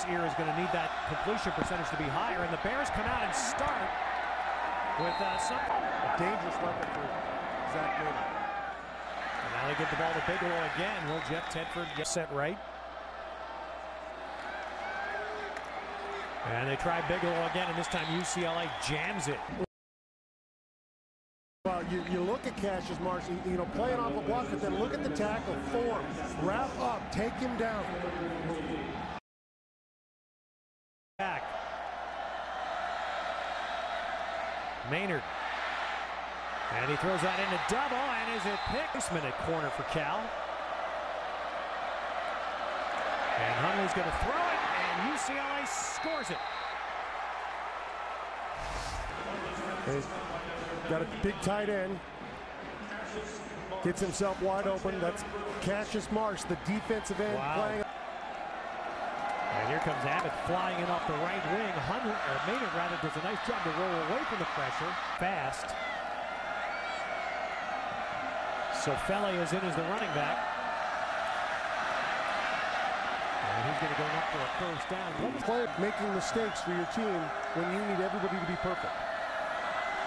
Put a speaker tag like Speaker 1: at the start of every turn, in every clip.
Speaker 1: Here is going to need that completion percentage to be higher, and the Bears come out and start with a
Speaker 2: dangerous weapon for Zach Maynard.
Speaker 1: And now they give the ball to Bigelow again. Will Jeff Tedford get set right? And they try Bigelow again, and this time UCLA jams it.
Speaker 2: Well, you look at Cassius Marsh, playing off a block, but then look at the tackle, form, wrap up, take him down.
Speaker 1: Back. Maynard. And he throws that into double, and is it picked? This minute corner for Cal. And Huntley's going to throw it, and UCLA scores it.
Speaker 2: He's got a big tight end. Gets himself wide open. That's Cassius Marsh, the defensive end, playing.
Speaker 1: And here comes Abbott flying in off the right wing. Maynard rather does a nice job to roll away from the pressure. Fast. So Fele is in as the running back. And he's going to go up for a first down.
Speaker 2: Play making mistakes for your team when you need everybody to be perfect.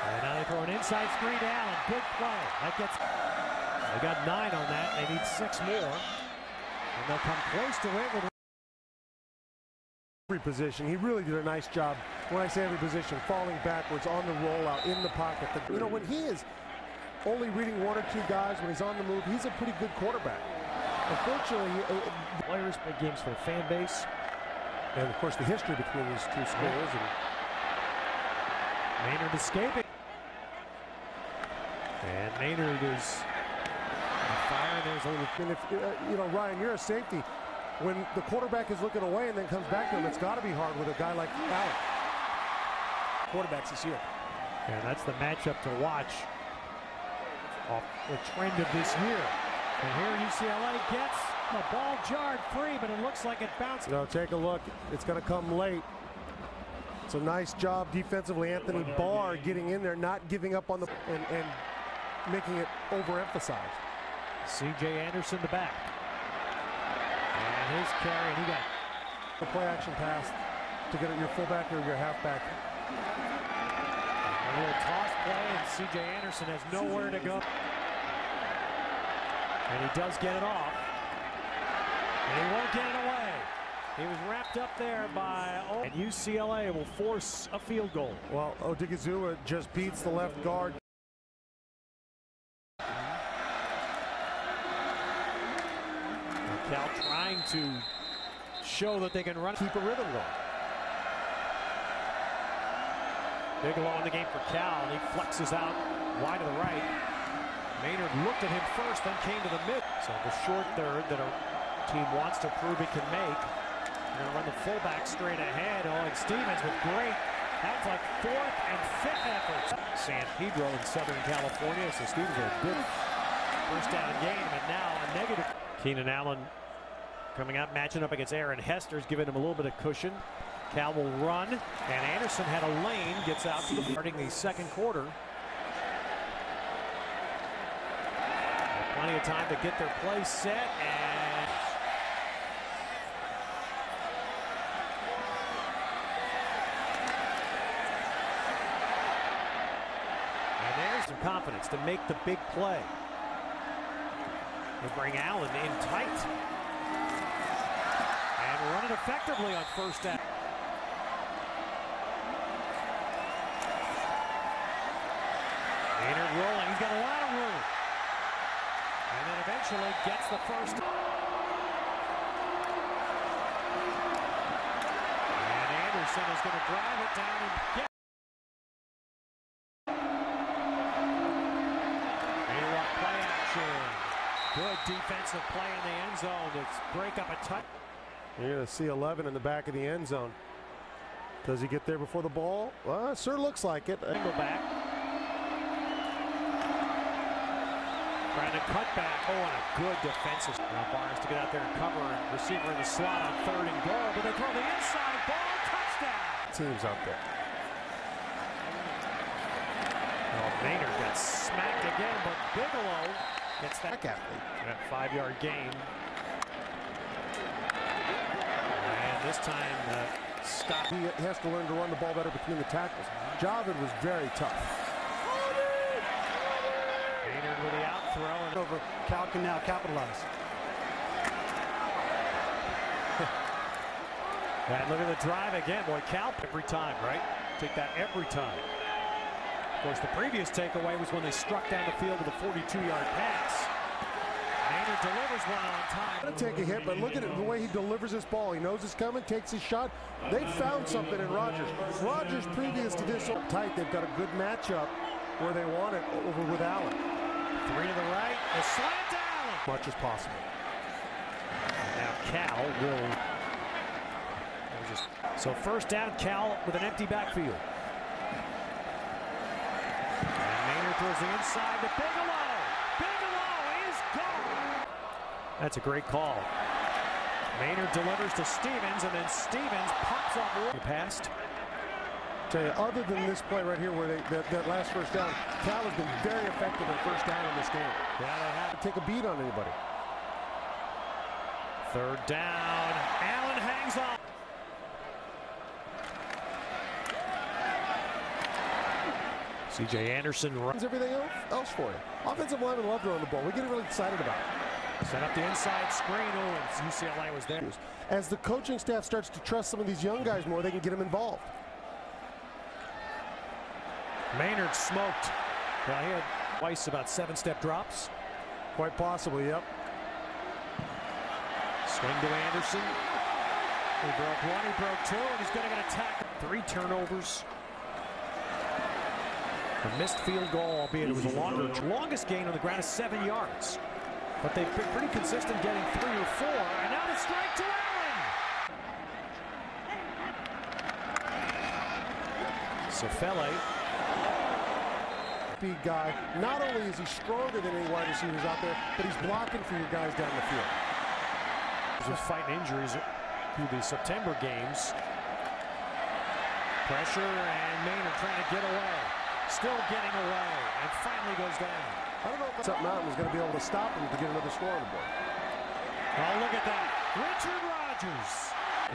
Speaker 1: And now they throw an inside screen down. Good play. That gets. They got 9 on that. They need 6 more. And they'll come close to it with
Speaker 2: every position. He really did a nice job. When I say every position, falling backwards on the rollout in the pocket. When he is only reading 1 or 2 guys when he's on the move, he's a pretty good quarterback. Unfortunately,
Speaker 1: players, big games for the fan base,
Speaker 2: and of course the history between these two schools. And
Speaker 1: Maynard escaping, and Maynard is on fire. There's a little.
Speaker 2: And if Ryan, you're a safety. When the quarterback is looking away and then comes back to him, it's got to be hard with a guy like Allen. Quarterbacks this year.
Speaker 1: And that's the matchup to watch off the trend of this year. And here UCLA gets the ball jarred free, but it looks like it bounced.
Speaker 2: Take a look. It's going to come late. It's a nice job defensively. Anthony Barr getting in there, not giving up on the and making it overemphasized.
Speaker 1: C.J. Anderson the back. And his carry, and he got
Speaker 2: the play action pass to get your fullback or your halfback.
Speaker 1: A little toss play, and C.J. Anderson has nowhere to go. And he does get it off. And he won't get it away. He was wrapped up there by... And UCLA will force a field goal.
Speaker 2: Well, Odigizua just beats the left guard.
Speaker 1: Cal trying to show that they can run.
Speaker 2: Keep a rhythm going.
Speaker 1: Bigelow in the game for Cal, and he flexes out wide to the right. Maynard looked at him first, then came to the mid. So the short third that a team wants to prove it can make. They're going to run the fullback straight ahead. And Stevens with great, that's like 4th and 5th efforts. San Pedro in Southern California, so Stevens with a good first down game, and now a negative. Keenan Allen coming out, matching up against Aaron Hester's, giving him a little bit of cushion. Cal will run, and Anderson had a lane, gets out to the starting the second quarter. Plenty of time to get their play set, and there's some confidence to make the big play. They bring Allen in tight and run it effectively on first down. Maynard rolling, he's got a lot of room. And then eventually gets the first. And Anderson is going to drive it down and get. Play action. Good defensive play in the end zone to break up a touch.
Speaker 2: You're going to see 11 in the back of the end zone. Does he get there before the ball? Well, it sure looks like it.
Speaker 1: Go back. Trying to cut back. Oh, and a good defensive. Now Barr has to get out there and cover, and receiver in the slot on 3rd and goal, but they throw the inside ball. Touchdown.
Speaker 2: Teams out there.
Speaker 1: Well, Maynard got smacked again, but Bigelow gets that
Speaker 2: athlete.
Speaker 1: That 5-yard gain. And This time, stop.
Speaker 2: He has to learn to run the ball better between the tackles. Javid was very tough.
Speaker 1: Maynard with the out throw. And
Speaker 3: over. Cal can now capitalize.
Speaker 1: And look at the drive again. Boy, Cal every time, right? Take that every time. Of course, the previous takeaway was when they struck down the field with a 42-yard pass. Maynard delivers one on time.
Speaker 2: Going to take a hit, but look at it, the way he delivers this ball. He knows it's coming, takes his shot. They found something in Rodgers. Rodgers, previous to this, so tight. They've got a good matchup where they want it over with Allen.
Speaker 1: 3 to the right. The slant to Allen.
Speaker 2: Much as possible.
Speaker 1: Now Cal will. So first down, Cal with an empty backfield. And Maynard throws the inside to Bigelow. Bigelow is gone. That's a great call. Maynard delivers to Stevens, and then Stevens pops up. Passed.
Speaker 2: Tell you, other than this play right here, where that last first down, Cal has been very effective at first down in this game.
Speaker 1: Yeah, they have
Speaker 2: to take a beat on anybody.
Speaker 1: Third down. Allen hangs on. C.J. Anderson runs
Speaker 2: everything else for you. Offensive linemen love to run the ball. We get really excited about it.
Speaker 1: Set up the inside screen. Oh, and UCLA was there.
Speaker 2: As the coaching staff starts to trust some of these young guys more, they can get them involved.
Speaker 1: Maynard smoked. Well, he had twice about 7-step drops.
Speaker 2: Quite possibly, yep.
Speaker 1: Swing to Anderson. He broke one, he broke two, and he's going to get a tackle. 3 turnovers. A missed field goal, albeit it was a longest gain on the ground is 7 yards. But they've been pretty consistent getting 3 or 4. And now the strike to Allen. Sefele.
Speaker 2: Big guy. Not only is he stronger than any wide receivers out there, but he's blocking for your guys down the field.
Speaker 1: He was fighting injuries through the September games. Pressure, and Maynard trying to get away. Still getting away, and finally goes down.
Speaker 2: I don't know if Mountain is going to be able to stop him to get another score on the board.
Speaker 1: Oh, look at that. Richard Rodgers.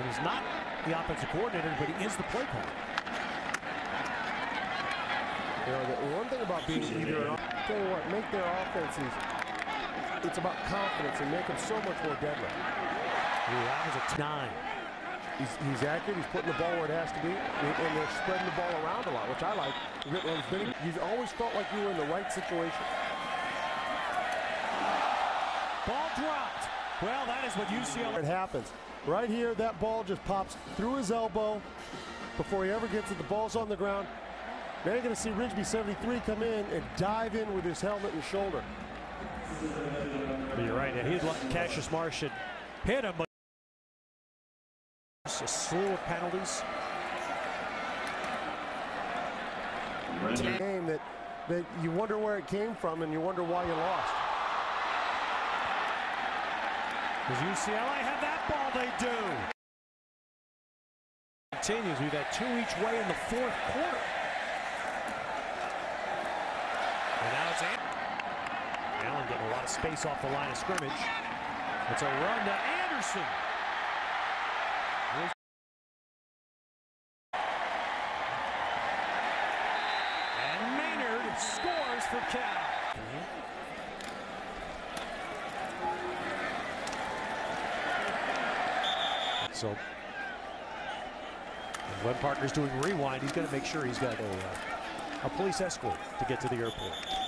Speaker 1: And he's not the offensive coordinator, but he is the play caller.
Speaker 2: You know, the one thing about being leader, tell you what, make their offense easy. It's about confidence and make them so much more deadly.
Speaker 1: That was a 9.
Speaker 2: He's accurate. He's putting the ball where it has to be, and they're spreading the ball around a lot, which I like. You've always felt like you were in the right situation.
Speaker 1: Ball dropped. Well, that is what UCLA.
Speaker 2: It happens. Right here, that ball just pops through his elbow before he ever gets it. The ball's on the ground. Now you're going to see Rigsby 73 come in and dive in with his helmet and shoulder.
Speaker 1: You're right. And Cassius Marsh had hit him. A slew of penalties.
Speaker 2: It's a game that you wonder where it came from and you wonder why you lost.
Speaker 1: Does UCLA have that ball? They do. Continues. We've had 2 each way in the 4th quarter. And now it's Allen getting a lot of space off the line of scrimmage. It's a run to Anderson. Scores for Cal. So when Parker's doing rewind, he's going to make sure he's got a police escort to get to the airport.